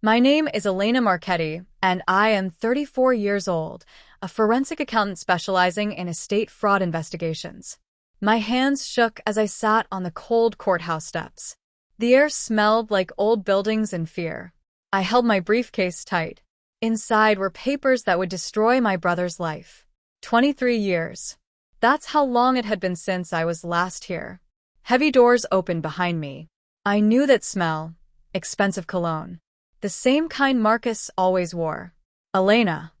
My name is Elena Marchetti, and I am 34 years old, a forensic accountant specializing in estate fraud investigations. My hands shook as I sat on the cold courthouse steps. The air smelled like old buildings and fear. I held my briefcase tight. Inside were papers that would destroy my brother's life. 23 years. That's how long it had been since I was last here. Heavy doors opened behind me. I knew that smell. Expensive cologne. The same kind Marcus always wore. Elena.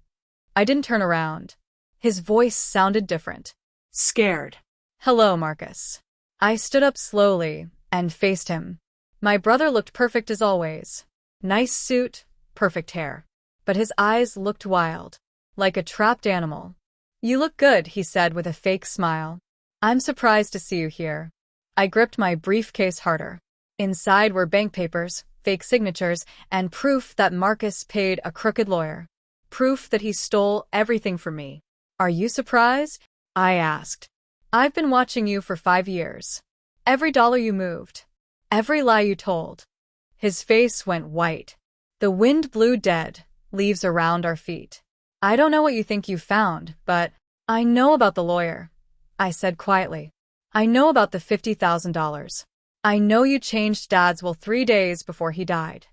I didn't turn around. His voice sounded different. Scared. Hello, Marcus. I stood up slowly and faced him. My brother looked perfect as always. Nice suit, perfect hair. But his eyes looked wild, like a trapped animal. You look good, he said with a fake smile. I'm surprised to see you here. I gripped my briefcase harder. Inside were bank papers, fake signatures, and proof that Marcus paid a crooked lawyer. Proof that he stole everything from me. Are you surprised? I asked. I've been watching you for 5 years. Every dollar you moved. Every lie you told. His face went white. The wind blew dead, leaves around our feet. I don't know what you think you found, but I know about the lawyer, I said quietly. I know about the $50,000. I know you changed Dad's will 3 days before he died.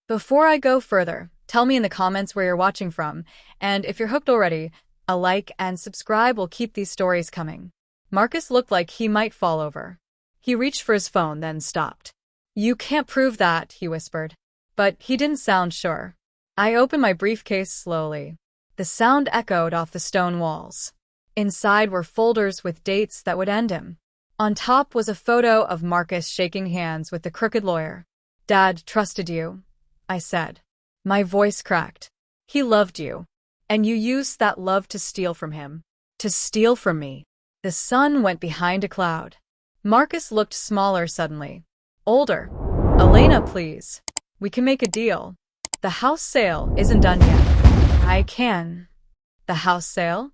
Before I go further, tell me in the comments where you're watching from, and if you're hooked already, a like and subscribe will keep these stories coming. Marcus looked like he might fall over. He reached for his phone, then stopped. You can't prove that, he whispered. But he didn't sound sure. I opened my briefcase slowly. The sound echoed off the stone walls. Inside were folders with dates that would end him. On top was a photo of Marcus shaking hands with the crooked lawyer. Dad trusted you, I said. My voice cracked. He loved you. And you used that love to steal from him. To steal from me. The sun went behind a cloud. Marcus looked smaller suddenly. Older. Elena, please. We can make a deal. The house sale isn't done yet. I can. The house sale?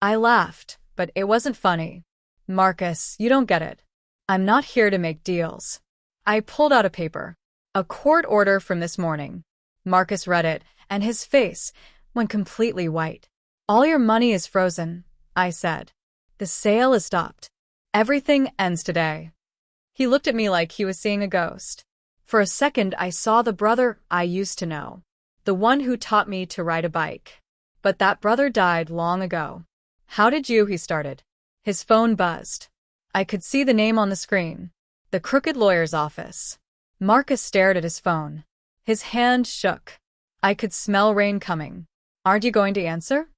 I laughed, but it wasn't funny. Marcus, you don't get it. I'm not here to make deals. I pulled out a paper. A court order from this morning. Marcus read it, and his face went completely white. All your money is frozen, I said. The sale is stopped. Everything ends today. He looked at me like he was seeing a ghost. For a second, I saw the brother I used to know. The one who taught me to ride a bike. But that brother died long ago. How did you? He started. His phone buzzed. I could see the name on the screen. The crooked lawyer's office. Marcus stared at his phone. His hand shook. I could smell rain coming. Aren't you going to answer?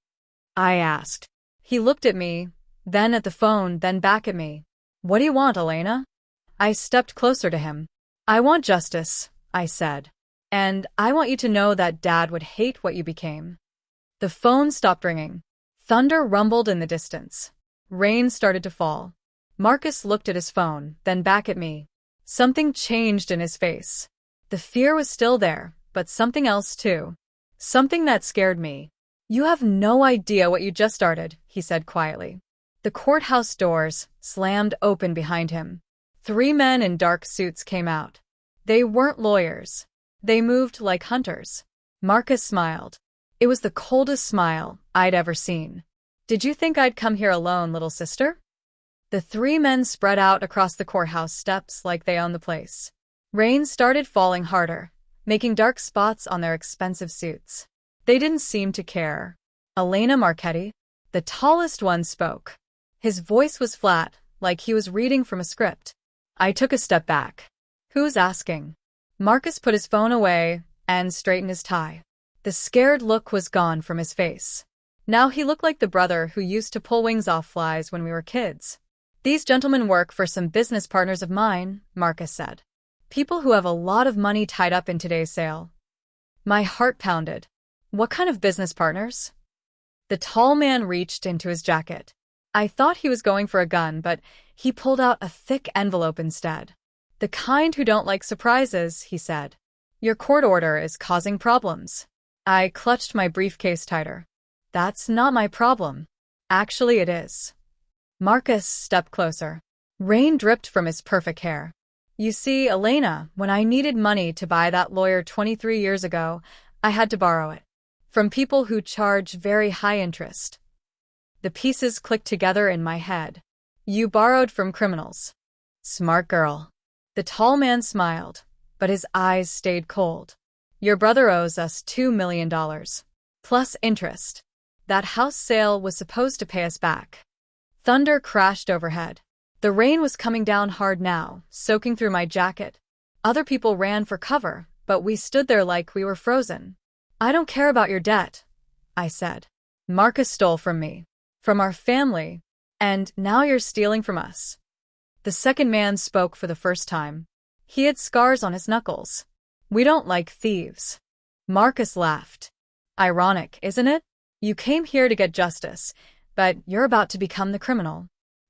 I asked. He looked at me, then at the phone, then back at me. What do you want, Elena? I stepped closer to him. I want justice, I said. And I want you to know that Dad would hate what you became. The phone stopped ringing. Thunder rumbled in the distance. Rain started to fall. Marcus looked at his phone, then back at me. Something changed in his face. The fear was still there, but something else too. Something that scared me. You have no idea what you just started, he said quietly. The courthouse doors slammed open behind him. 3 men in dark suits came out. They weren't lawyers. They moved like hunters. Marcus smiled. It was the coldest smile I'd ever seen. Did you think I'd come here alone, little sister? The 3 men spread out across the courthouse steps like they owned the place. Rain started falling harder, making dark spots on their expensive suits. They didn't seem to care. Elena Marchetti, the tallest one, spoke. His voice was flat, like he was reading from a script. I took a step back. Who's asking? Marcus put his phone away and straightened his tie. The scared look was gone from his face. Now he looked like the brother who used to pull wings off flies when we were kids. These gentlemen work for some business partners of mine, Marcus said. People who have a lot of money tied up in today's sale. My heart pounded. What kind of business partners? The tall man reached into his jacket. I thought he was going for a gun, but he pulled out a thick envelope instead. The kind who don't like surprises, he said. Your court order is causing problems. I clutched my briefcase tighter. That's not my problem. Actually, it is. Marcus stepped closer. Rain dripped from his perfect hair. You see, Elena, when I needed money to buy that lawyer 23 years ago, I had to borrow it. From people who charge very high interest. The pieces clicked together in my head. You borrowed from criminals. Smart girl. The tall man smiled, but his eyes stayed cold. Your brother owes us $2 million. Plus interest. That house sale was supposed to pay us back. Thunder crashed overhead. The rain was coming down hard now, soaking through my jacket. Other people ran for cover, but we stood there like we were frozen. I don't care about your debt, I said. Marcus stole from me, from our family, and now you're stealing from us. The second man spoke for the first time. He had scars on his knuckles. We don't like thieves. Marcus laughed. Ironic, isn't it? You came here to get justice, but you're about to become the criminal.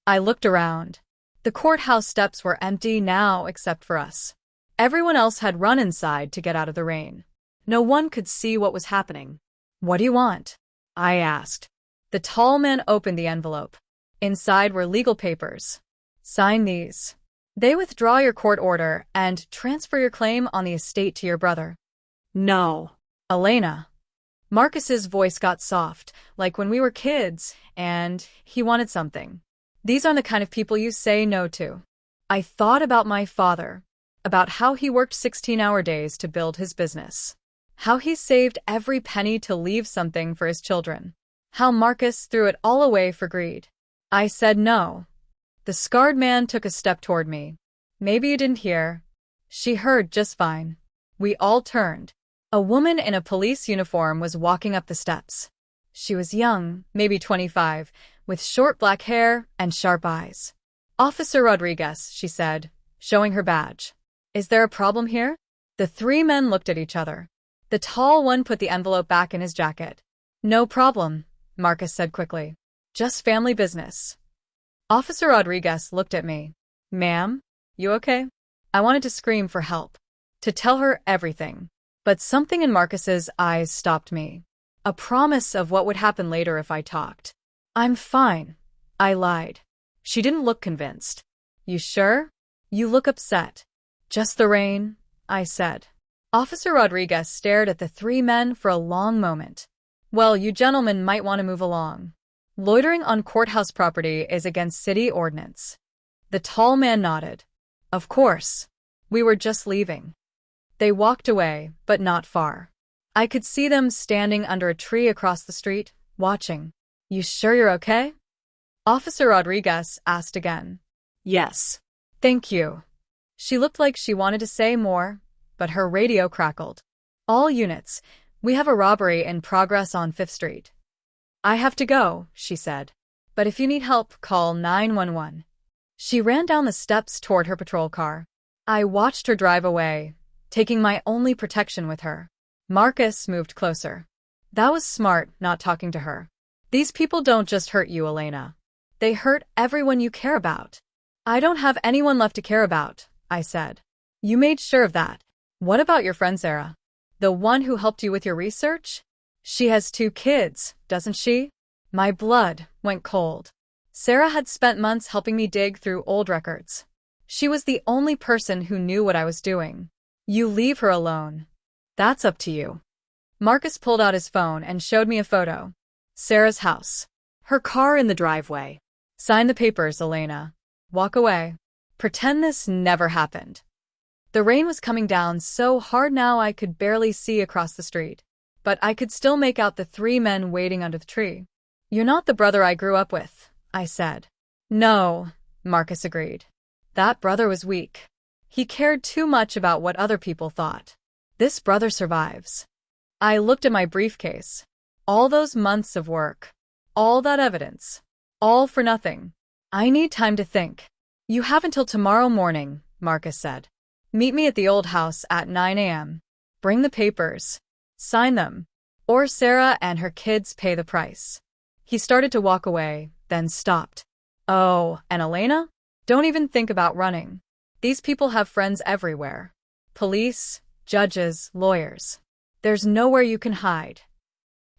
I looked around. The courthouse steps were empty now except for us. Everyone else had run inside to get out of the rain. No one could see what was happening. What do you want? I asked. The tall man opened the envelope. Inside were legal papers. Sign these. They withdraw your court order and transfer your claim on the estate to your brother. No. Elena. Marcus's voice got soft, like when we were kids, and he wanted something. These aren't the kind of people you say no to. I thought about my father, about how he worked 16-hour days to build his business, how he saved every penny to leave something for his children, how Marcus threw it all away for greed. I said no. The scarred man took a step toward me. Maybe you didn't hear. She heard just fine. We all turned. A woman in a police uniform was walking up the steps. She was young, maybe 25, with short black hair and sharp eyes. Officer Rodriguez, she said, showing her badge. Is there a problem here? The three men looked at each other. The tall one put the envelope back in his jacket. No problem, Marcus said quickly. Just family business. Officer Rodriguez looked at me. Ma'am, you okay? I wanted to scream for help, to tell her everything. But something in Marcus's eyes stopped me. A promise of what would happen later if I talked. I'm fine. I lied. She didn't look convinced. You sure? You look upset. Just the rain, I said. Officer Rodriguez stared at the three men for a long moment. Well, you gentlemen might want to move along. Loitering on courthouse property is against city ordinance. The tall man nodded. Of course. We were just leaving. They walked away, but not far. I could see them standing under a tree across the street, watching. You sure you're okay? Officer Rodriguez asked again. Yes. Thank you. She looked like she wanted to say more, but her radio crackled. All units, we have a robbery in progress on 5th Street. I have to go, she said. But if you need help, call 911. She ran down the steps toward her patrol car. I watched her drive away, taking my only protection with her. Marcus moved closer. That was smart, not talking to her. These people don't just hurt you, Elena. They hurt everyone you care about. I don't have anyone left to care about, I said. You made sure of that. What about your friend Sarah? The one who helped you with your research? She has 2 kids, doesn't she? My blood went cold. Sarah had spent months helping me dig through old records. She was the only person who knew what I was doing. You leave her alone. That's up to you. Marcus pulled out his phone and showed me a photo. Sarah's house. Her car in the driveway. Sign the papers, Elena. Walk away. Pretend this never happened. The rain was coming down so hard now I could barely see across the street. But I could still make out the 3 men waiting under the tree. You're not the brother I grew up with, I said. No, Marcus agreed. That brother was weak. He cared too much about what other people thought. This brother survives. I looked at my briefcase. All those months of work. All that evidence. All for nothing. I need time to think. You have until tomorrow morning, Marcus said. Meet me at the old house at 9 a.m. Bring the papers. Sign them. Or Sarah and her kids pay the price. He started to walk away, then stopped. Oh, and Elena? Don't even think about running. These people have friends everywhere. Police, judges, lawyers. There's nowhere you can hide.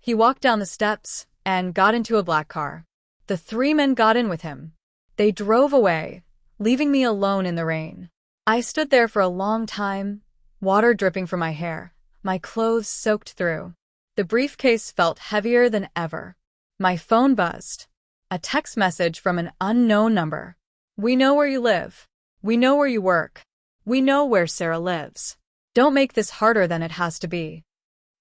He walked down the steps and got into a black car. The 3 men got in with him. They drove away, leaving me alone in the rain. I stood there for a long time, water dripping from my hair, my clothes soaked through. The briefcase felt heavier than ever. My phone buzzed. A text message from an unknown number. "We know where you live. We know where you work. We know where Sarah lives. Don't make this harder than it has to be."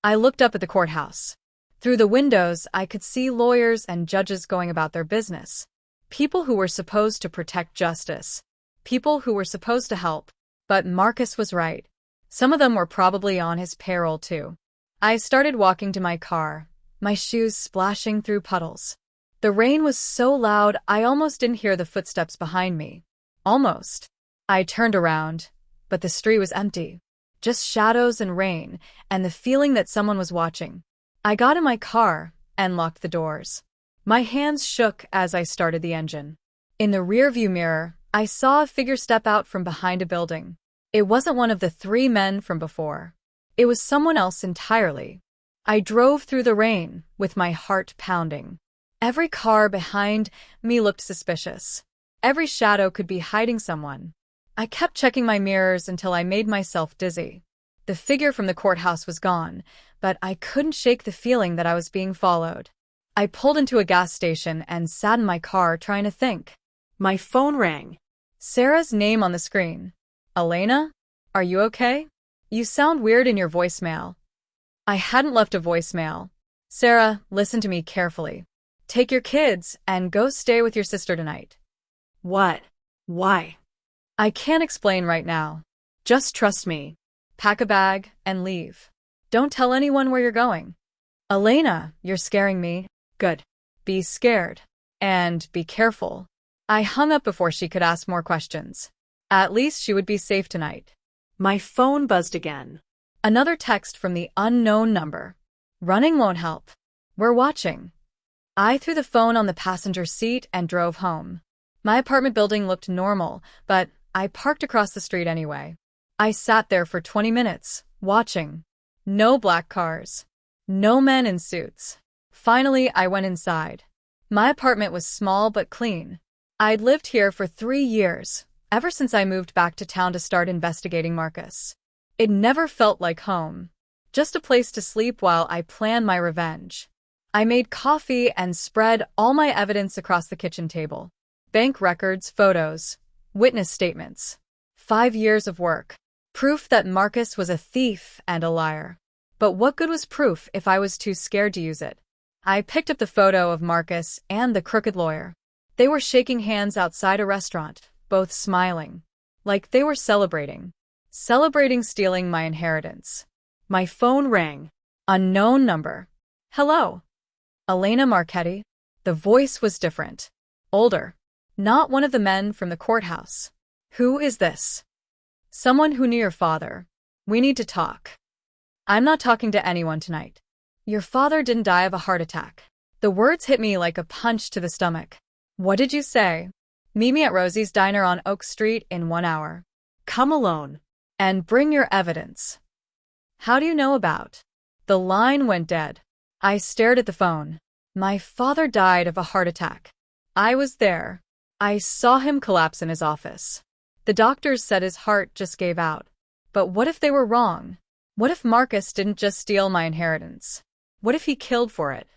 I looked up at the courthouse. Through the windows, I could see lawyers and judges going about their business. People who were supposed to protect justice. People who were supposed to help. But Marcus was right. Some of them were probably on his payroll too. I started walking to my car, my shoes splashing through puddles. The rain was so loud I almost didn't hear the footsteps behind me. Almost. I turned around, but the street was empty. Just shadows and rain, and the feeling that someone was watching. I got in my car and locked the doors. My hands shook as I started the engine. In the rearview mirror, I saw a figure step out from behind a building. It wasn't one of the three men from before. It was someone else entirely. I drove through the rain, with my heart pounding. Every car behind me looked suspicious. Every shadow could be hiding someone. I kept checking my mirrors until I made myself dizzy. The figure from the courthouse was gone, but I couldn't shake the feeling that I was being followed. I pulled into a gas station and sat in my car trying to think. My phone rang. Sarah's name on the screen. "Elena? Are you okay? You sound weird in your voicemail." I hadn't left a voicemail. "Sarah, listen to me carefully. Take your kids and go stay with your sister tonight." "What? Why?" "I can't explain right now. Just trust me. Pack a bag and leave. Don't tell anyone where you're going." "Elena, you're scaring me." "Good. Be scared. And be careful." I hung up before she could ask more questions. At least she would be safe tonight. My phone buzzed again. Another text from the unknown number. "Running won't help. We're watching." I threw the phone on the passenger seat and drove home. My apartment building looked normal, but I parked across the street anyway. I sat there for 20 minutes, watching. No black cars. No men in suits. Finally, I went inside. My apartment was small but clean. I'd lived here for 3 years, ever since I moved back to town to start investigating Marcus. It never felt like home. Just a place to sleep while I planned my revenge. I made coffee and spread all my evidence across the kitchen table. Bank records, photos, witness statements. 5 years of work. Proof that Marcus was a thief and a liar. But what good was proof if I was too scared to use it? I picked up the photo of Marcus and the crooked lawyer. They were shaking hands outside a restaurant, both smiling. Like they were celebrating. Celebrating stealing my inheritance. My phone rang. Unknown number. "Hello. Elena Marchetti?" The voice was different. Older. Not one of the men from the courthouse. "Who is this?" "Someone who knew your father. We need to talk." "I'm not talking to anyone tonight. Your father didn't die of a heart attack." The words hit me like a punch to the stomach. "What did you say?" "Meet me at Rosie's Diner on Oak Street in 1 hour. Come alone. And bring your evidence." "How do you know about?" The line went dead. I stared at the phone. My father died of a heart attack. I was there. I saw him collapse in his office. The doctors said his heart just gave out. But what if they were wrong? What if Marcus didn't just steal my inheritance? What if he killed for it?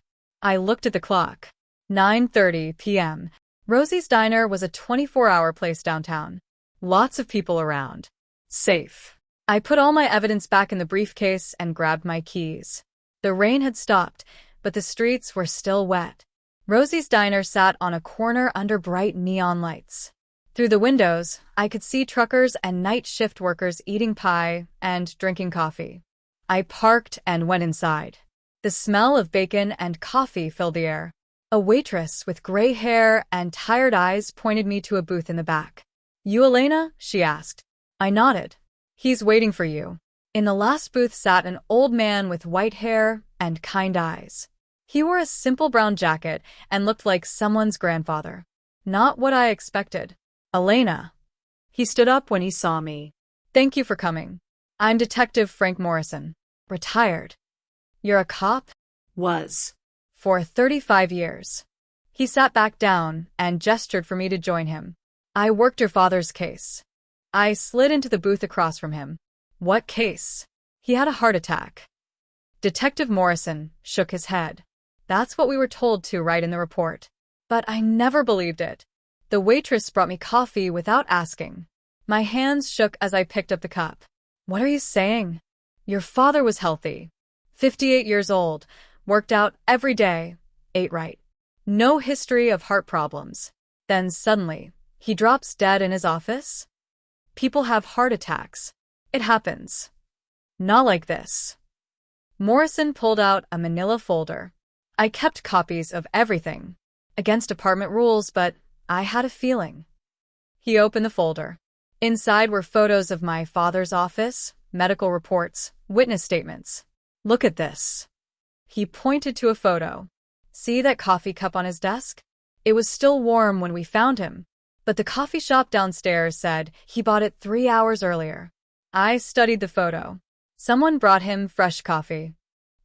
I looked at the clock. 9:30 p.m. Rosie's Diner was a 24-hour place downtown. Lots of people around. Safe. I put all my evidence back in the briefcase and grabbed my keys. The rain had stopped, but the streets were still wet. Rosie's Diner sat on a corner under bright neon lights. Through the windows, I could see truckers and night shift workers eating pie and drinking coffee. I parked and went inside. The smell of bacon and coffee filled the air. A waitress with gray hair and tired eyes pointed me to a booth in the back. "You Elena?" she asked. I nodded. "He's waiting for you." In the last booth sat an old man with white hair and kind eyes. He wore a simple brown jacket and looked like someone's grandfather. Not what I expected. "Elena." He stood up when he saw me. "Thank you for coming. I'm Detective Frank Morrison. Retired." "You're a cop?" "Was. For 35 years. He sat back down and gestured for me to join him. "I worked your father's case." I slid into the booth across from him. What case? He had a heart attack. Detective Morrison shook his head. That's what we were told to write in the report. But I never believed it. The waitress brought me coffee without asking. My hands shook as I picked up the cup. What are you saying? Your father was healthy. 58 years old, worked out every day, ate right. No history of heart problems. Then suddenly, he drops dead in his office? People have heart attacks. It happens. Not like this. Morrison pulled out a manila folder. I kept copies of everything. Against department rules, but I had a feeling. He opened the folder. Inside were photos of my father's office, medical reports, witness statements. Look at this. He pointed to a photo. See that coffee cup on his desk? It was still warm when we found him, but the coffee shop downstairs said he bought it 3 hours earlier. I studied the photo. Someone brought him fresh coffee.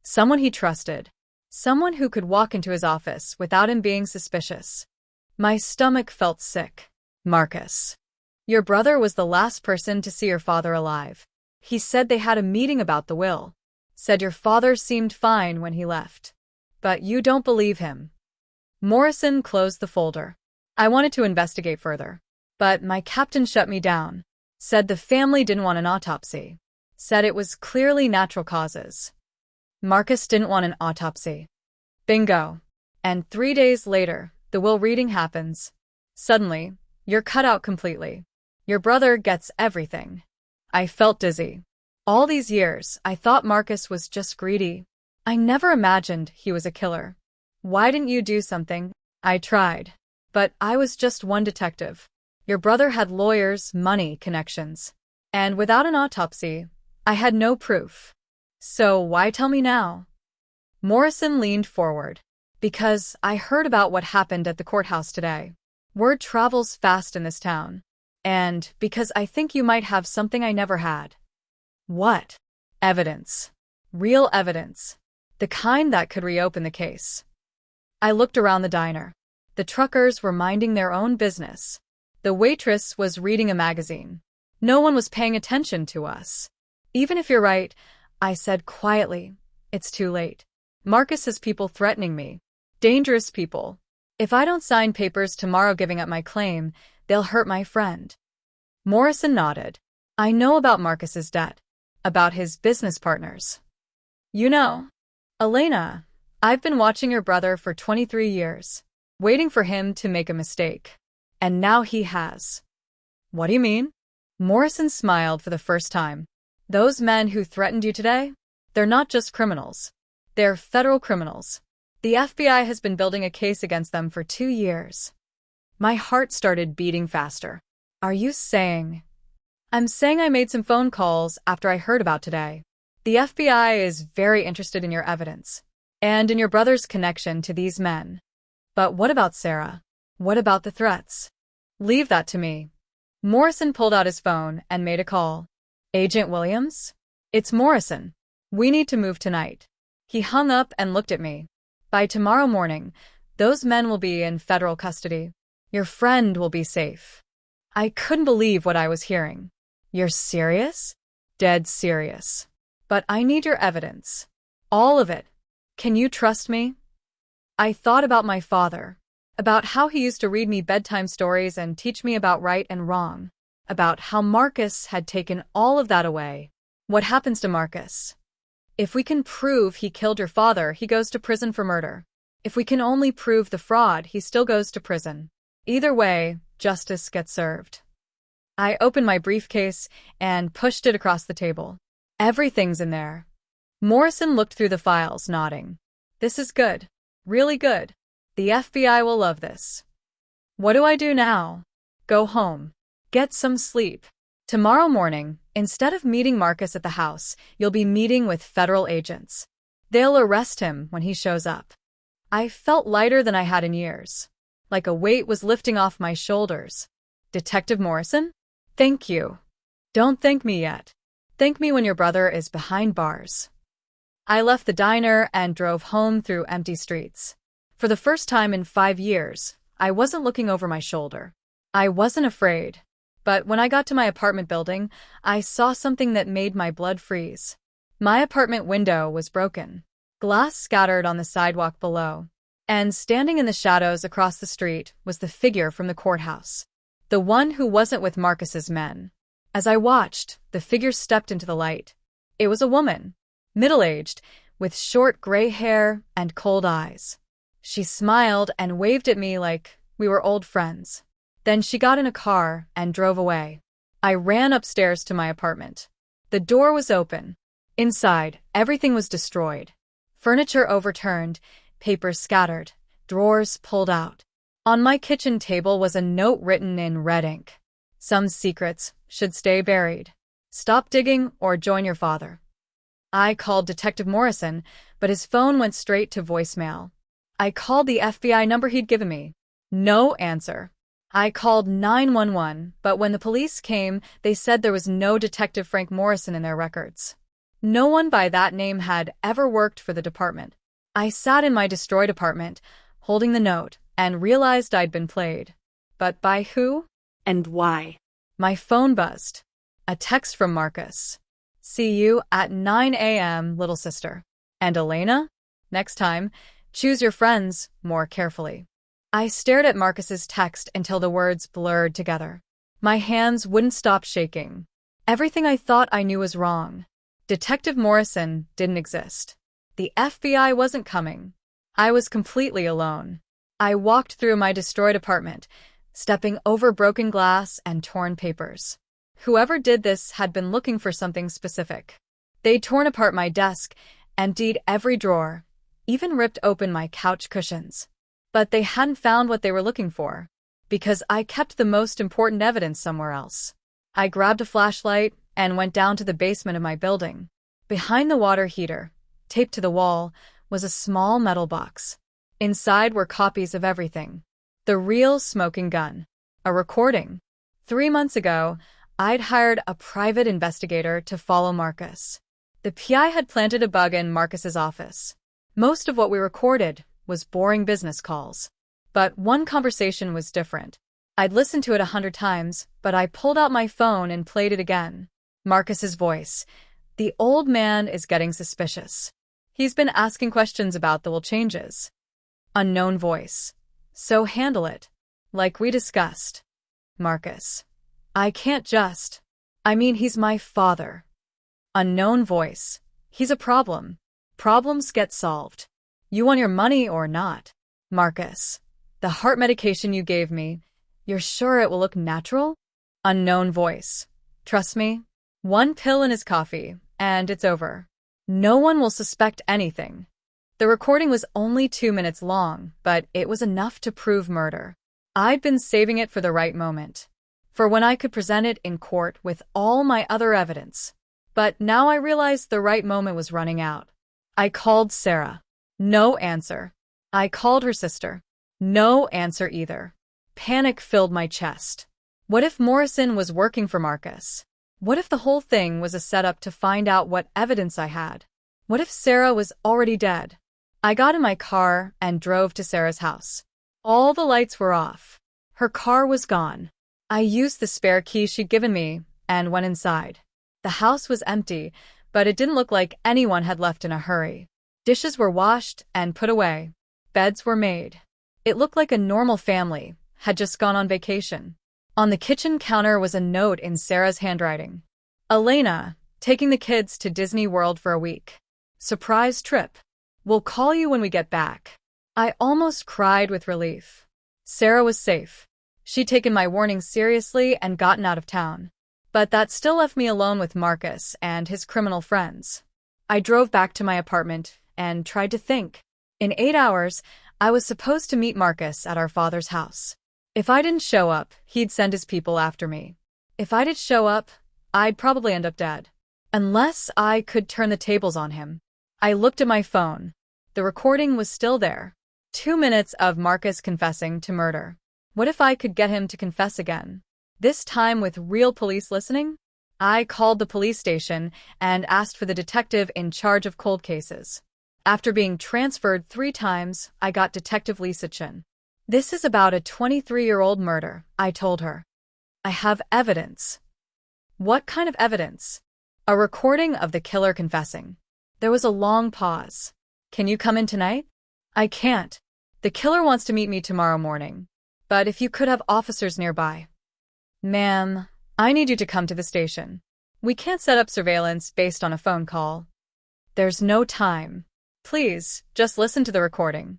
Someone he trusted. Someone who could walk into his office without him being suspicious. My stomach felt sick. Marcus. Your brother was the last person to see your father alive. He said they had a meeting about the will. Said your father seemed fine when he left. But you don't believe him. Morrison closed the folder. I wanted to investigate further. But my captain shut me down. Said the family didn't want an autopsy. Said it was clearly natural causes. Marcus didn't want an autopsy. Bingo. And 3 days later, the will reading happens. Suddenly, you're cut out completely. Your brother gets everything. I felt dizzy. All these years, I thought Marcus was just greedy. I never imagined he was a killer. Why didn't you do something? I tried. But I was just one detective. Your brother had lawyers, money, connections. And without an autopsy, I had no proof. So why tell me now? Morrison leaned forward. Because I heard about what happened at the courthouse today. Word travels fast in this town. And because I think you might have something I never had. What? Evidence. Real evidence. The kind that could reopen the case. I looked around the diner. The truckers were minding their own business. The waitress was reading a magazine. No one was paying attention to us. Even if you're right, I said quietly, it's too late. Marcus has people threatening me. Dangerous people. If I don't sign papers tomorrow giving up my claim, they'll hurt my friend. Morrison nodded. I know about Marcus's debt. About his business partners. You know, Elena, I've been watching your brother for 23 years, waiting for him to make a mistake. And now he has. What do you mean? Morrison smiled for the first time. Those men who threatened you today? They're not just criminals. They're federal criminals. The FBI has been building a case against them for 2 years. My heart started beating faster. Are you saying? I'm saying I made some phone calls after I heard about today. The FBI is very interested in your evidence. And in your brother's connection to these men. But what about Sarah? What about the threats? Leave that to me. Morrison pulled out his phone and made a call. Agent Williams? It's Morrison. We need to move tonight. He hung up and looked at me. By tomorrow morning, those men will be in federal custody. Your friend will be safe. I couldn't believe what I was hearing. You're serious? Dead serious. But I need your evidence. All of it. Can you trust me? I thought about my father. About how he used to read me bedtime stories and teach me about right and wrong. About how Marcus had taken all of that away. What happens to Marcus? If we can prove he killed your father, he goes to prison for murder. If we can only prove the fraud, he still goes to prison. Either way, justice gets served. I opened my briefcase and pushed it across the table. Everything's in there. Morrison looked through the files, nodding. This is good. Really good. The FBI will love this. What do I do now? Go home. Get some sleep. Tomorrow morning, instead of meeting Marcus at the house, you'll be meeting with federal agents. They'll arrest him when he shows up. I felt lighter than I had in years. Like a weight was lifting off my shoulders. Detective Morrison? Thank you. Don't thank me yet. Thank me when your brother is behind bars. I left the diner and drove home through empty streets. For the first time in 5 years, I wasn't looking over my shoulder. I wasn't afraid. But when I got to my apartment building, I saw something that made my blood freeze. My apartment window was broken. Glass scattered on the sidewalk below. And standing in the shadows across the street was the figure from the courthouse. The one who wasn't with Marcus's men. As I watched, the figure stepped into the light. It was a woman, middle-aged, with short gray hair and cold eyes. She smiled and waved at me like we were old friends. Then she got in a car and drove away. I ran upstairs to my apartment. The door was open. Inside, everything was destroyed. Furniture overturned, papers scattered, drawers pulled out. On my kitchen table was a note written in red ink. Some secrets should stay buried. Stop digging or join your father. I called Detective Morrison, but his phone went straight to voicemail. I called the FBI number he'd given me. No answer. I called 911, but when the police came, they said there was no Detective Frank Morrison in their records. No one by that name had ever worked for the department. I sat in my destroyed apartment, holding the note, and realized I'd been played. But by who? And why? My phone buzzed. A text from Marcus. See you at 9 a.m., little sister. And Elena? Next time, choose your friends more carefully. I stared at Marcus's text until the words blurred together. My hands wouldn't stop shaking. Everything I thought I knew was wrong. Detective Morrison didn't exist. The FBI wasn't coming. I was completely alone. I walked through my destroyed apartment, stepping over broken glass and torn papers. Whoever did this had been looking for something specific. They'd torn apart my desk, emptied every drawer, even ripped open my couch cushions. But they hadn't found what they were looking for, because I kept the most important evidence somewhere else. I grabbed a flashlight and went down to the basement of my building. Behind the water heater, taped to the wall, was a small metal box. Inside were copies of everything. The real smoking gun. A recording. 3 months ago, I'd hired a private investigator to follow Marcus. The PI had planted a bug in Marcus's office. Most of what we recorded was boring business calls. But one conversation was different. I'd listened to it 100 times, but I pulled out my phone and played it again. Marcus's voice. The old man is getting suspicious. He's been asking questions about the will changes. Unknown voice. So handle it. Like we discussed. Marcus. I can't just. I mean, he's my father. Unknown voice. He's a problem. Problems get solved. You want your money or not? Marcus. The heart medication you gave me, you're sure it will look natural? Unknown voice. Trust me. 1 pill in his coffee, and it's over. No one will suspect anything. The recording was only 2 minutes long, but it was enough to prove murder. I'd been saving it for the right moment. For when I could present it in court with all my other evidence. But now I realized the right moment was running out. I called Sarah. No answer. I called her sister. No answer either. Panic filled my chest. What if Morrison was working for Marcus? What if the whole thing was a setup to find out what evidence I had? What if Sarah was already dead? I got in my car and drove to Sarah's house. All the lights were off. Her car was gone. I used the spare key she'd given me and went inside. The house was empty, but it didn't look like anyone had left in a hurry. Dishes were washed and put away. Beds were made. It looked like a normal family had just gone on vacation. On the kitchen counter was a note in Sarah's handwriting. Elena, taking the kids to Disney World for a week. Surprise trip. We'll call you when we get back. I almost cried with relief. Sarah was safe. She'd taken my warning seriously and gotten out of town. But that still left me alone with Marcus and his criminal friends. I drove back to my apartment and tried to think. In 8 hours, I was supposed to meet Marcus at our father's house. If I didn't show up, he'd send his people after me. If I did show up, I'd probably end up dead. Unless I could turn the tables on him. I looked at my phone. The recording was still there. 2 minutes of Marcus confessing to murder. What if I could get him to confess again? This time with real police listening? I called the police station and asked for the detective in charge of cold cases. After being transferred 3 times, I got Detective Lisa Chin. This is about a 23-year-old murder, I told her. I have evidence. What kind of evidence? A recording of the killer confessing. There was a long pause. Can you come in tonight? I can't. The killer wants to meet me tomorrow morning. But if you could have officers nearby. Ma'am, I need you to come to the station. We can't set up surveillance based on a phone call. There's no time. Please, just listen to the recording.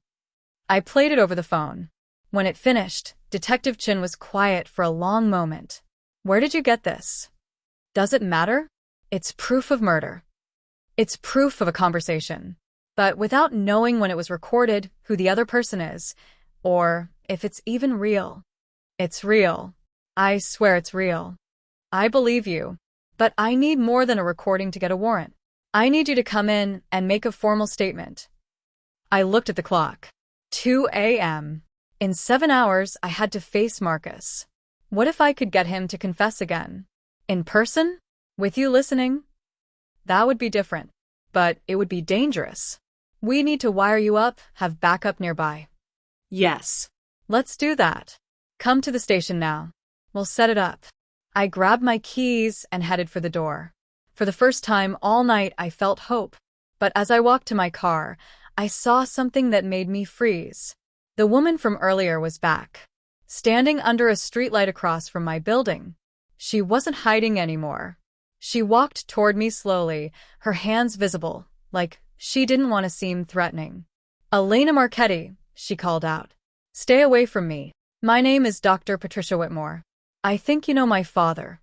I played it over the phone. When it finished, Detective Chin was quiet for a long moment. Where did you get this? Does it matter? It's proof of murder. It's proof of a conversation. But without knowing when it was recorded, who the other person is, or if it's even real. It's real. I swear it's real. I believe you. But I need more than a recording to get a warrant. I need you to come in and make a formal statement. I looked at the clock. 2 a.m. In 7 hours, I had to face Marcus. What if I could get him to confess again? In person? With you listening? That would be different. But it would be dangerous. We need to wire you up, have backup nearby. Yes. Let's do that. Come to the station now. We'll set it up. I grabbed my keys and headed for the door. For the first time all night, I felt hope. But as I walked to my car, I saw something that made me freeze. The woman from earlier was back, standing under a streetlight across from my building. She wasn't hiding anymore. She walked toward me slowly, her hands visible, like she didn't want to seem threatening. Elena Marchetti, she called out. Stay away from me. My name is Dr. Patricia Whitmore. I think you know my father.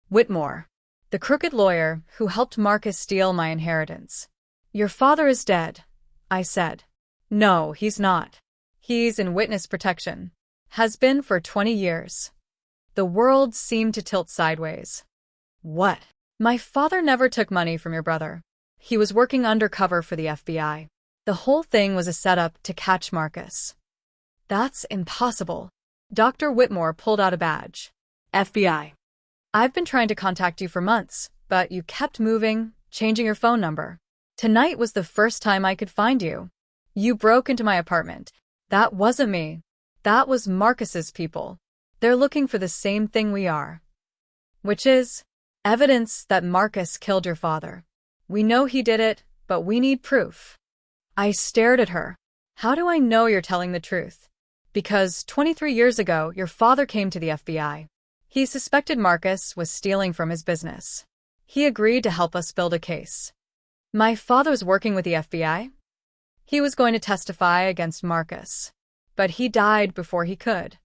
Whitmore. The crooked lawyer who helped Marcus steal my inheritance. Your father is dead, I said. No, he's not. He's in witness protection. Has been for 20 years. The world seemed to tilt sideways. What? My father never took money from your brother. He was working undercover for the FBI. The whole thing was a setup to catch Marcus. That's impossible. Dr. Whitmore pulled out a badge. FBI. I've been trying to contact you for months, but you kept moving, changing your phone number. Tonight was the first time I could find you. You broke into my apartment. That wasn't me. That was Marcus's people. They're looking for the same thing we are. Which is evidence that Marcus killed your father. We know he did it, but we need proof. I stared at her. How do I know you're telling the truth? Because 23 years ago, your father came to the FBI. He suspected Marcus was stealing from his business. He agreed to help us build a case. My father was working with the FBI. He was going to testify against Marcus. But he died before he could.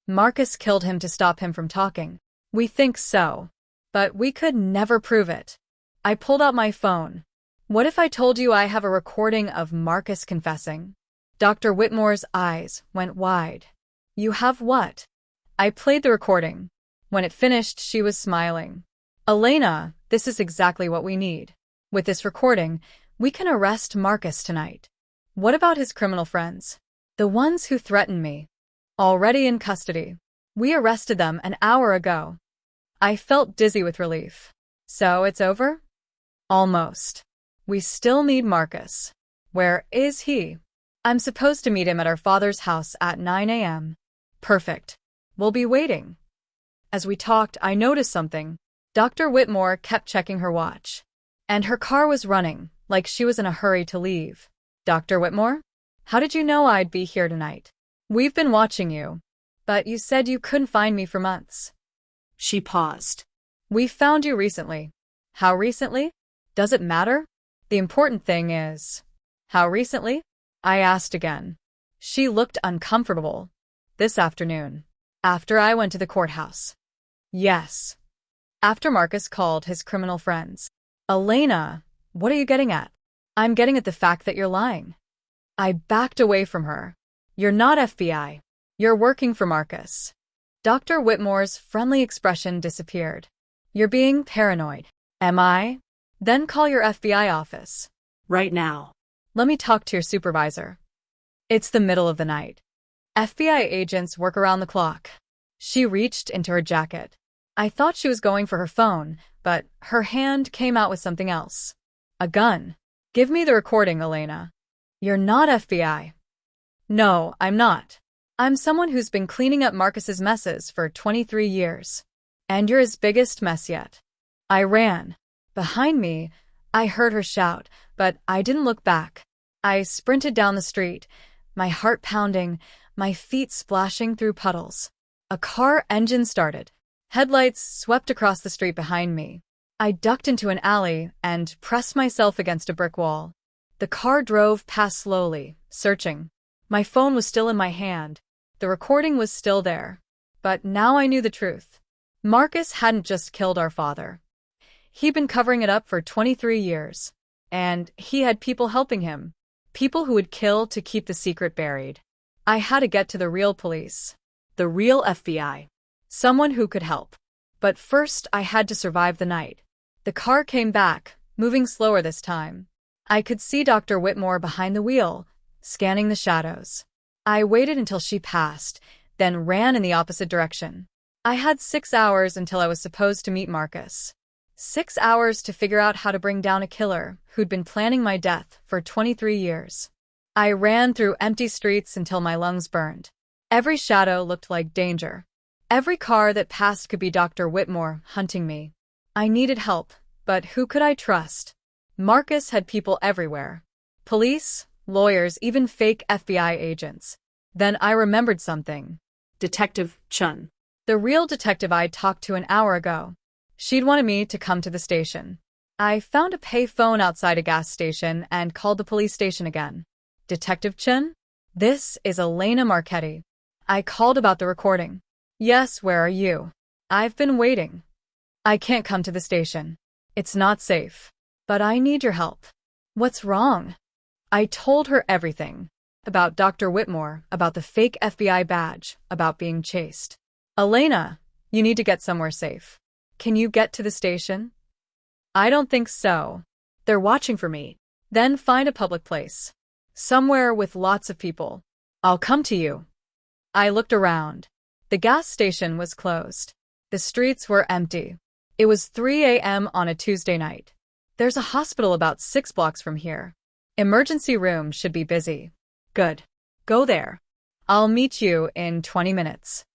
Marcus killed him to stop him from talking. We think so. But we could never prove it. I pulled out my phone. What if I told you I have a recording of Marcus confessing? Dr. Whitmore's eyes went wide. You have what? I played the recording. When it finished, she was smiling. Elena, this is exactly what we need. With this recording, we can arrest Marcus tonight. What about his criminal friends? The ones who threatened me. Already in custody. We arrested them an hour ago. I felt dizzy with relief. So it's over? Almost. We still need Marcus. Where is he? I'm supposed to meet him at our father's house at 9 a.m. Perfect. We'll be waiting. As we talked, I noticed something. Dr. Whitmore kept checking her watch. And her car was running, like she was in a hurry to leave. Dr. Whitmore? How did you know I'd be here tonight? We've been watching you. But you said you couldn't find me for months. She paused. We found you recently. How recently? Does it matter? The important thing is, how recently? I asked again. She looked uncomfortable. This afternoon. After I went to the courthouse. Yes. After Marcus called his criminal friends. Elena, what are you getting at? I'm getting at the fact that you're lying. I backed away from her. You're not FBI. You're working for Marcus. Dr. Whitmore's friendly expression disappeared. You're being paranoid. Am I? Then call your FBI office. Right now. Let me talk to your supervisor. It's the middle of the night. FBI agents work around the clock. She reached into her jacket. I thought she was going for her phone, but her hand came out with something else. A gun. Give me the recording, Elena. You're not FBI. No, I'm not. I'm someone who's been cleaning up Marcus's messes for 23 years. And you're his biggest mess yet. I ran. Behind me, I heard her shout, but I didn't look back. I sprinted down the street, my heart pounding, my feet splashing through puddles. A car engine started. Headlights swept across the street behind me. I ducked into an alley and pressed myself against a brick wall. The car drove past slowly, searching. My phone was still in my hand. The recording was still there. But now I knew the truth. Marcus hadn't just killed our father. He'd been covering it up for 23 years. And he had people helping him. People who would kill to keep the secret buried. I had to get to the real police. The real FBI. Someone who could help. But first I had to survive the night. The car came back, moving slower this time. I could see Dr. Whitmore behind the wheel, scanning the shadows. I waited until she passed, then ran in the opposite direction. I had 6 hours until I was supposed to meet Marcus. 6 hours to figure out how to bring down a killer who'd been planning my death for 23 years. I ran through empty streets until my lungs burned. Every shadow looked like danger. Every car that passed could be Dr. Whitmore hunting me. I needed help, but who could I trust? Marcus had people everywhere. Police, lawyers, even fake FBI agents. Then I remembered something. Detective Chun. The real detective I'd talked to an hour ago. She'd wanted me to come to the station. I found a pay phone outside a gas station and called the police station again. Detective Chun? This is Elena Marchetti. I called about the recording. Yes, where are you? I've been waiting. I can't come to the station. It's not safe. But I need your help. What's wrong? I told her everything. About Dr. Whitmore, about the fake FBI badge, about being chased. Elena, you need to get somewhere safe. Can you get to the station? I don't think so. They're watching for me. Then find a public place. Somewhere with lots of people. I'll come to you. I looked around. The gas station was closed. The streets were empty. It was 3 a.m. on a Tuesday night. There's a hospital about 6 blocks from here. Emergency room should be busy. Good. Go there. I'll meet you in 20 minutes.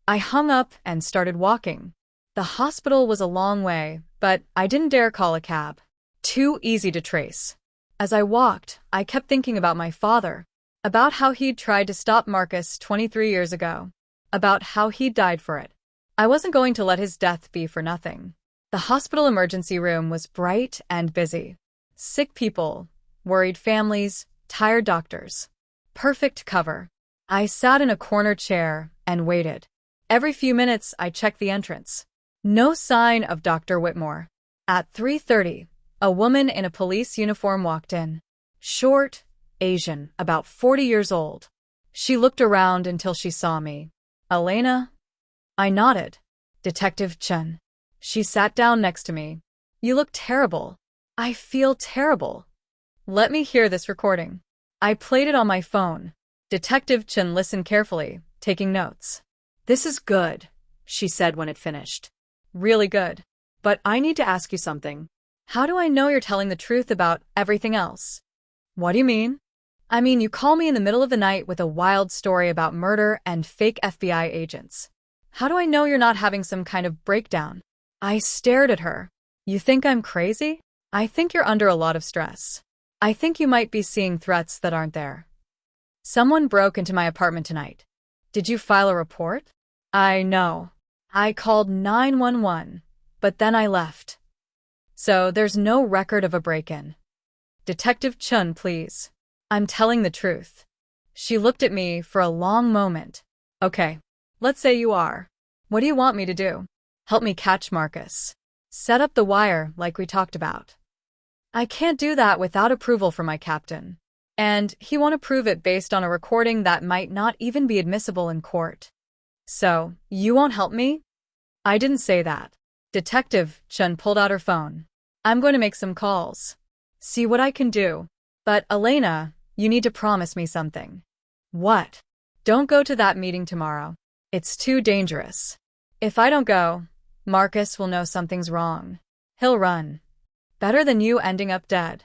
I hung up and started walking. The hospital was a long way, but I didn't dare call a cab. Too easy to trace. As I walked, I kept thinking about my father, about how he'd tried to stop Marcus 23 years ago, about how he'd died for it. I wasn't going to let his death be for nothing. The hospital emergency room was bright and busy. Sick people, worried families, tired doctors. Perfect cover. I sat in a corner chair and waited. Every few minutes, I checked the entrance. No sign of Dr. Whitmore. At 3:30, a woman in a police uniform walked in. Short, Asian, about 40 years old. She looked around until she saw me. Elena? I nodded. Detective Chun. She sat down next to me. You look terrible. I feel terrible. Let me hear this recording. I played it on my phone. Detective Chun listened carefully, taking notes. This is good, she said when it finished. Really good. But I need to ask you something. How do I know you're telling the truth about everything else? What do you mean? I mean, you call me in the middle of the night with a wild story about murder and fake FBI agents. How do I know you're not having some kind of breakdown? I stared at her. You think I'm crazy? I think you're under a lot of stress. I think you might be seeing threats that aren't there. Someone broke into my apartment tonight. Did you file a report? I know. I called 911, but then I left. So there's no record of a break-in. Detective Chun, please. I'm telling the truth. She looked at me for a long moment. Okay, let's say you are. What do you want me to do? Help me catch Marcus. Set up the wire like we talked about. I can't do that without approval from my captain. And he won't approve it based on a recording that might not even be admissible in court. So, you won't help me? I didn't say that. Detective Chun pulled out her phone. I'm going to make some calls. See what I can do. But Elena, you need to promise me something. What? Don't go to that meeting tomorrow. It's too dangerous. If I don't go, Marcus will know something's wrong. He'll run. Better than you ending up dead.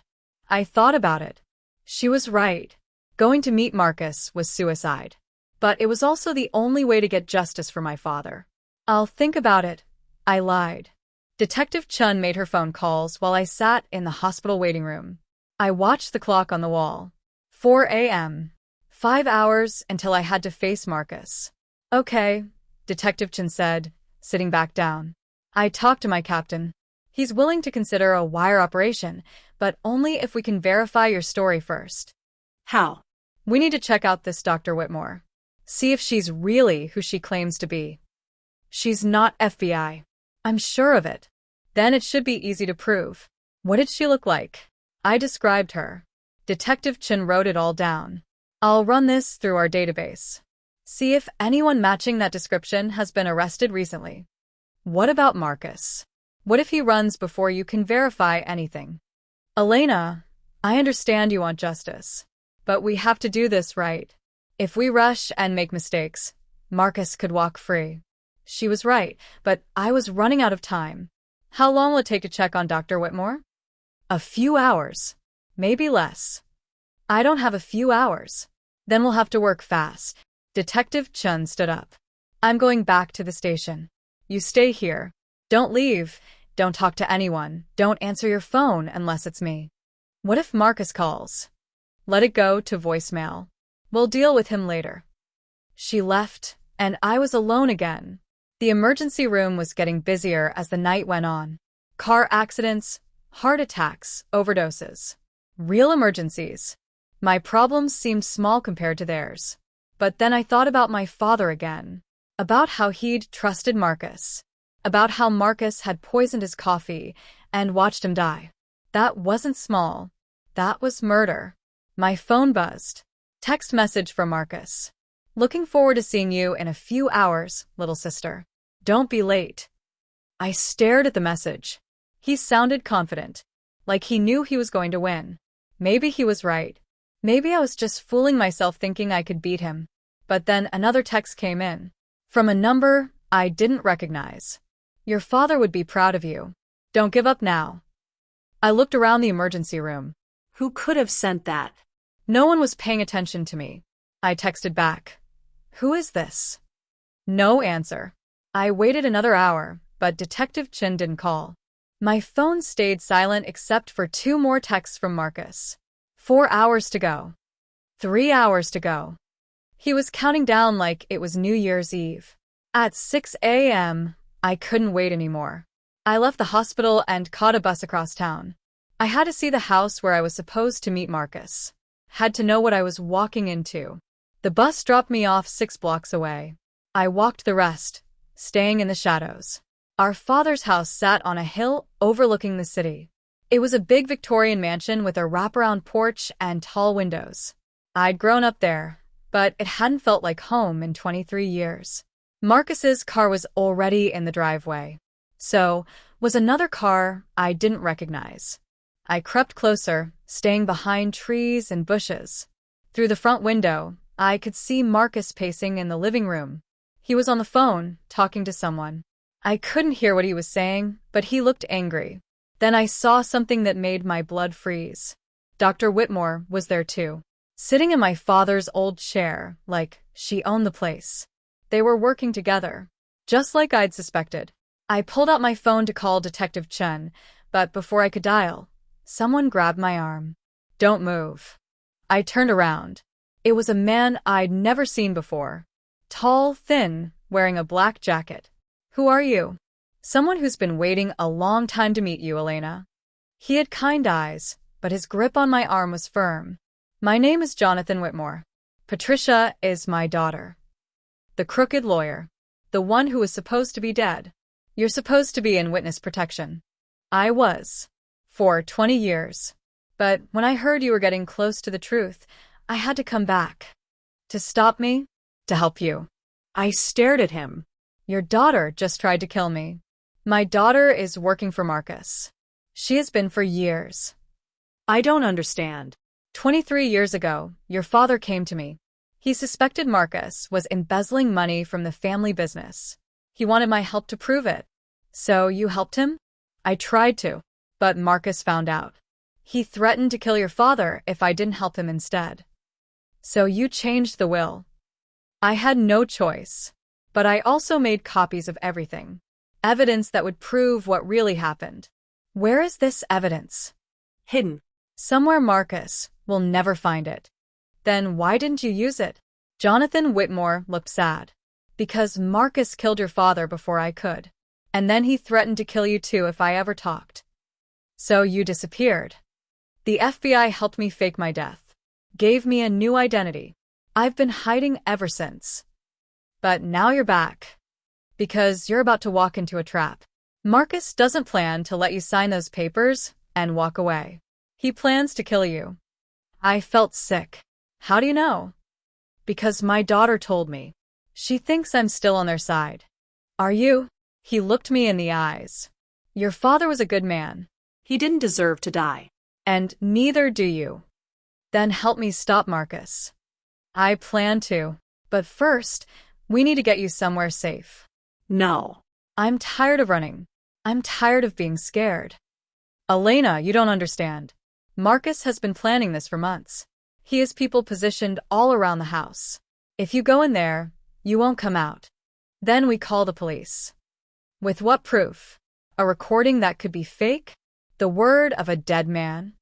I thought about it. She was right. Going to meet Marcus was suicide. But it was also the only way to get justice for my father. I'll think about it, I lied. Detective Chun made her phone calls while I sat in the hospital waiting room. I watched the clock on the wall. 4 a.m. 5 hours until I had to face Marcus. Okay, Detective Chun said, sitting back down. I talked to my captain. He's willing to consider a wire operation, but only if we can verify your story first. How? We need to check out this Dr. Whitmore. See if she's really who she claims to be. She's not FBI. I'm sure of it. Then it should be easy to prove. What did she look like? I described her. Detective Chun wrote it all down. I'll run this through our database. See if anyone matching that description has been arrested recently. What about Marcus? What if he runs before you can verify anything? Elena, I understand you want justice, but we have to do this right. If we rush and make mistakes, Marcus could walk free. She was right, but I was running out of time. How long will it take to check on Dr. Whitmore? A few hours. Maybe less. I don't have a few hours. Then we'll have to work fast. Detective Chun stood up. I'm going back to the station. You stay here. Don't leave. Don't talk to anyone. Don't answer your phone unless it's me. What if Marcus calls? Let it go to voicemail. We'll deal with him later. She left, and I was alone again. The emergency room was getting busier as the night went on. Car accidents, heart attacks, overdoses. Real emergencies. My problems seemed small compared to theirs. But then I thought about my father again. About how he'd trusted Marcus. About how Marcus had poisoned his coffee and watched him die. That wasn't small. That was murder. My phone buzzed. Text message from Marcus. Looking forward to seeing you in a few hours, little sister. Don't be late. I stared at the message. He sounded confident, like he knew he was going to win. Maybe he was right. Maybe I was just fooling myself thinking I could beat him. But then another text came in. From a number I didn't recognize. Your father would be proud of you. Don't give up now. I looked around the emergency room. Who could have sent that? No one was paying attention to me. I texted back. Who is this? No answer. I waited another hour, but Detective Chun didn't call. My phone stayed silent except for 2 more texts from Marcus. 4 hours to go. 3 hours to go. He was counting down like it was New Year's Eve. At 6 a.m., I couldn't wait anymore. I left the hospital and caught a bus across town. I had to see the house where I was supposed to meet Marcus. Had to know what I was walking into. The bus dropped me off 6 blocks away. I walked the rest, staying in the shadows. Our father's house sat on a hill overlooking the city. It was a big Victorian mansion with a wraparound porch and tall windows. I'd grown up there, but it hadn't felt like home in 23 years. Marcus's car was already in the driveway. So was another car I didn't recognize. I crept closer, staying behind trees and bushes. Through the front window, I could see Marcus pacing in the living room. He was on the phone, talking to someone. I couldn't hear what he was saying, but he looked angry. Then I saw something that made my blood freeze. Dr. Whitmore was there too, sitting in my father's old chair, like she owned the place. They were working together, just like I'd suspected. I pulled out my phone to call Detective Chun, but before I could dial, someone grabbed my arm. Don't move. I turned around. It was a man I'd never seen before. Tall, thin, wearing a black jacket. Who are you? Someone who's been waiting a long time to meet you, Elena. He had kind eyes, but his grip on my arm was firm. My name is Jonathan Whitmore. Patricia is my daughter. The crooked lawyer. The one who was supposed to be dead. You're supposed to be in witness protection. I was. For 20 years. But when I heard you were getting close to the truth, I had to come back. To stop me? To help you. I stared at him. Your daughter just tried to kill me. My daughter is working for Marcus. She has been for years. I don't understand. 23 years ago, your father came to me. He suspected Marcus was embezzling money from the family business. He wanted my help to prove it. So you helped him? I tried to, but Marcus found out. He threatened to kill your father if I didn't help him instead. So you changed the will. I had no choice. But I also made copies of everything. Evidence that would prove what really happened. Where is this evidence? Hidden. Somewhere. Marcus will never find it. Then why didn't you use it? Jonathan Whitmore looked sad. Because Marcus killed your father before I could. And then he threatened to kill you too if I ever talked. So you disappeared. The FBI helped me fake my death. Gave me a new identity. I've been hiding ever since. But now you're back. Because you're about to walk into a trap. Marcus doesn't plan to let you sign those papers and walk away. He plans to kill you. I felt sick. How do you know? Because my daughter told me. She thinks I'm still on their side. Are you? He looked me in the eyes. Your father was a good man. He didn't deserve to die. And neither do you. Then help me stop Marcus. I plan to. But first, we need to get you somewhere safe. No. I'm tired of running. I'm tired of being scared. Elena, you don't understand. Marcus has been planning this for months. He has people positioned all around the house. If you go in there, you won't come out. Then we call the police. With what proof? A recording that could be fake? The word of a dead man?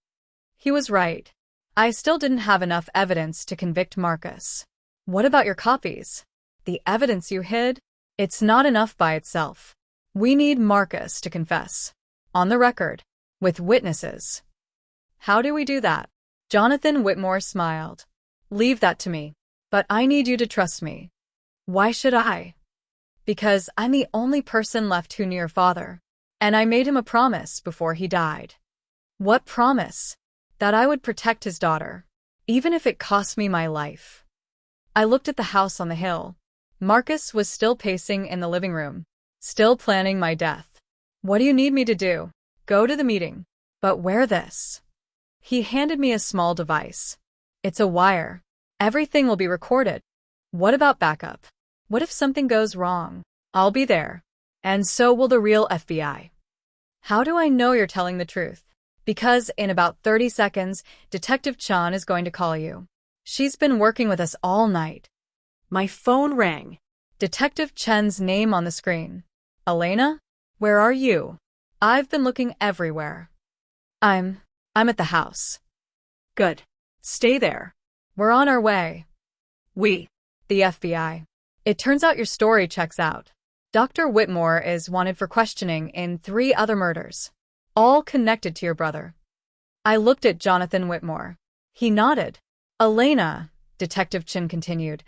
He was right. I still didn't have enough evidence to convict Marcus. What about your copies? The evidence you hid? It's not enough by itself. We need Marcus to confess. On the record. With witnesses. How do we do that? Jonathan Whitmore smiled. Leave that to me. But I need you to trust me. Why should I? Because I'm the only person left who knew your father. And I made him a promise before he died. What promise? That I would protect his daughter. Even if it cost me my life. I looked at the house on the hill. Marcus was still pacing in the living room. Still planning my death. What do you need me to do? Go to the meeting. But wear this. He handed me a small device. It's a wire. Everything will be recorded. What about backup? What if something goes wrong? I'll be there. And so will the real FBI. How do I know you're telling the truth? Because in about 30 seconds, Detective Chan is going to call you. She's been working with us all night. My phone rang. Detective Chen's name on the screen. Elena? Where are you? I've been looking everywhere. I'm at the house. Good. Stay there. We're on our way. We. The FBI. It turns out your story checks out. Dr. Whitmore is wanted for questioning in 3 other murders. All connected to your brother. I looked at Jonathan Whitmore. He nodded. Elena, Detective Chin continued,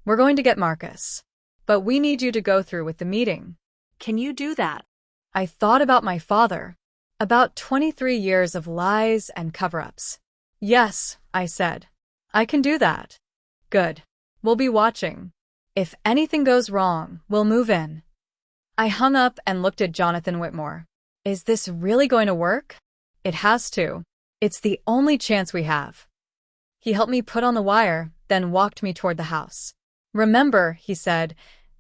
we're going to get Marcus. But we need you to go through with the meeting. Can you do that? I thought about my father. About 23 years of lies and cover-ups. Yes, I said. I can do that. Good. We'll be watching. If anything goes wrong, we'll move in. I hung up and looked at Jonathan Whitmore. Is this really going to work? It has to. It's the only chance we have. He helped me put on the wire, then walked me toward the house. Remember, he said,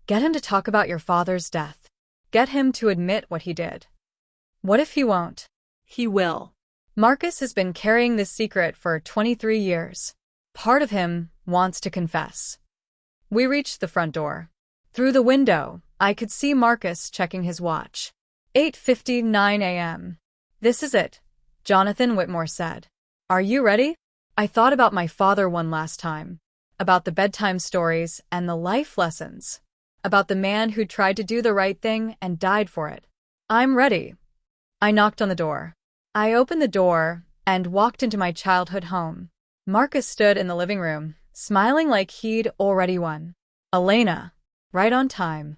get him to talk about your father's death. Get him to admit what he did. What if he won't? He will. Marcus has been carrying this secret for 23 years. Part of him wants to confess. We reached the front door. Through the window, I could see Marcus checking his watch. 8:59 a.m. This is it, Jonathan Whitmore said. Are you ready? I thought about my father one last time. About the bedtime stories and the life lessons. About the man who tried to do the right thing and died for it. I'm ready. I knocked on the door. I opened the door and walked into my childhood home. Marcus stood in the living room, smiling like he'd already won. Elena, right on time.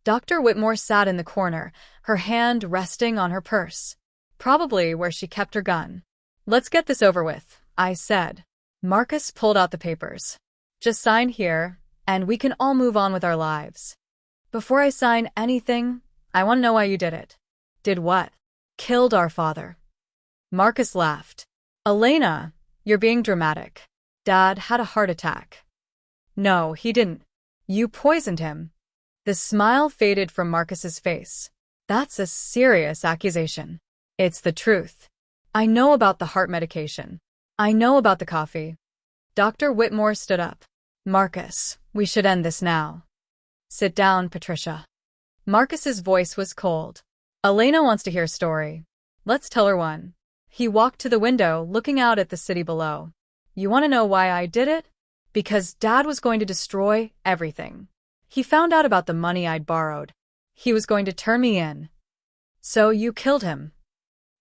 Dr. Whitmore sat in the corner, her hand resting on her purse. Probably where she kept her gun. Let's get this over with, I said. Marcus pulled out the papers. Just sign here, and we can all move on with our lives. Before I sign anything, I want to know why you did it. Did what? Killed our father. Marcus laughed. Elena, you're being dramatic. Dad had a heart attack. No, he didn't. You poisoned him. The smile faded from Marcus's face. That's a serious accusation. It's the truth. I know about the heart medication. I know about the coffee. Dr. Whitmore stood up. Marcus, we should end this now. Sit down, Patricia. Marcus's voice was cold. Elena wants to hear a story. Let's tell her one. He walked to the window, looking out at the city below. You want to know why I did it? Because Dad was going to destroy everything. He found out about the money I'd borrowed. He was going to turn me in. So you killed him.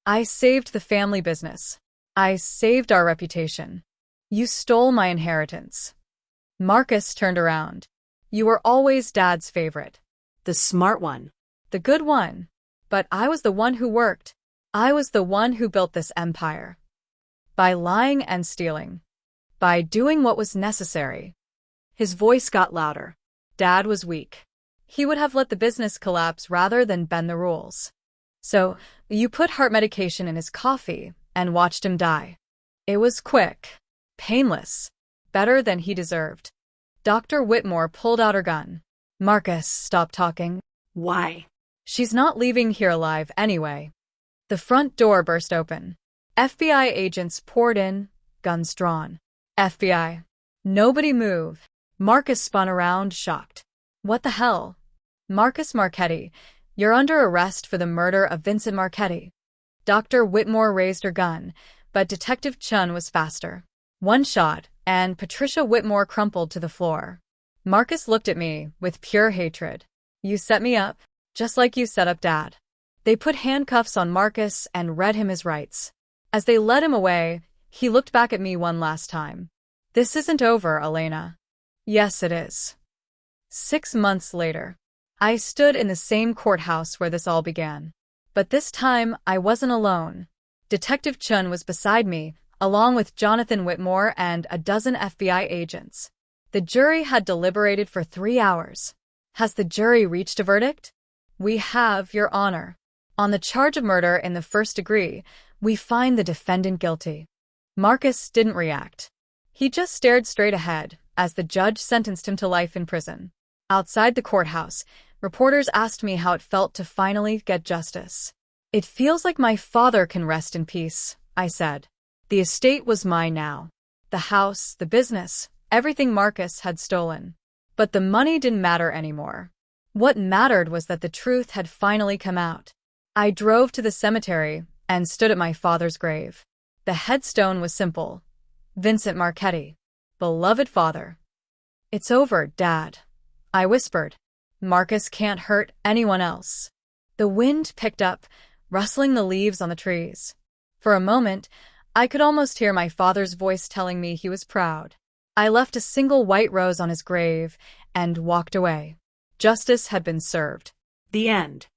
I saved the family business. I saved our reputation. You stole my inheritance. Marcus turned around. You were always Dad's favorite. The smart one. The good one. But I was the one who worked. I was the one who built this empire. By lying and stealing. By doing what was necessary. His voice got louder. Dad was weak. He would have let the business collapse rather than bend the rules. So, you put heart medication in his coffee and watched him die. It was quick. Painless. Better than he deserved. Dr. Whitmore pulled out her gun. Marcus, stop talking. Why? She's not leaving here alive anyway. The front door burst open. FBI agents poured in, guns drawn. FBI. Nobody move. Marcus spun around, shocked. What the hell? Marcus Marchetti, you're under arrest for the murder of Vincent Marchetti. Dr. Whitmore raised her gun, but Detective Chun was faster. One shot, and Patricia Whitmore crumpled to the floor. Marcus looked at me with pure hatred. You set me up, just like you set up Dad. They put handcuffs on Marcus and read him his rights. As they led him away, he looked back at me one last time. This isn't over, Elena. Yes, it is. 6 months later, I stood in the same courthouse where this all began. But this time, I wasn't alone. Detective Chun was beside me, along with Jonathan Whitmore and a dozen FBI agents. The jury had deliberated for 3 hours. Has the jury reached a verdict? We have, Your Honor. On the charge of murder in the first degree, we find the defendant guilty. Marcus didn't react. He just stared straight ahead as the judge sentenced him to life in prison. Outside the courthouse, reporters asked me how it felt to finally get justice. It feels like my father can rest in peace, I said. The estate was mine now. The house, the business, everything Marcus had stolen. But the money didn't matter anymore. What mattered was that the truth had finally come out. I drove to the cemetery and stood at my father's grave. The headstone was simple. Vincent Marchetti. Beloved father. It's over, Dad. I whispered. Marcus can't hurt anyone else. The wind picked up, rustling the leaves on the trees. For a moment, I could almost hear my father's voice telling me he was proud. I left a single white rose on his grave and walked away. Justice had been served. The end.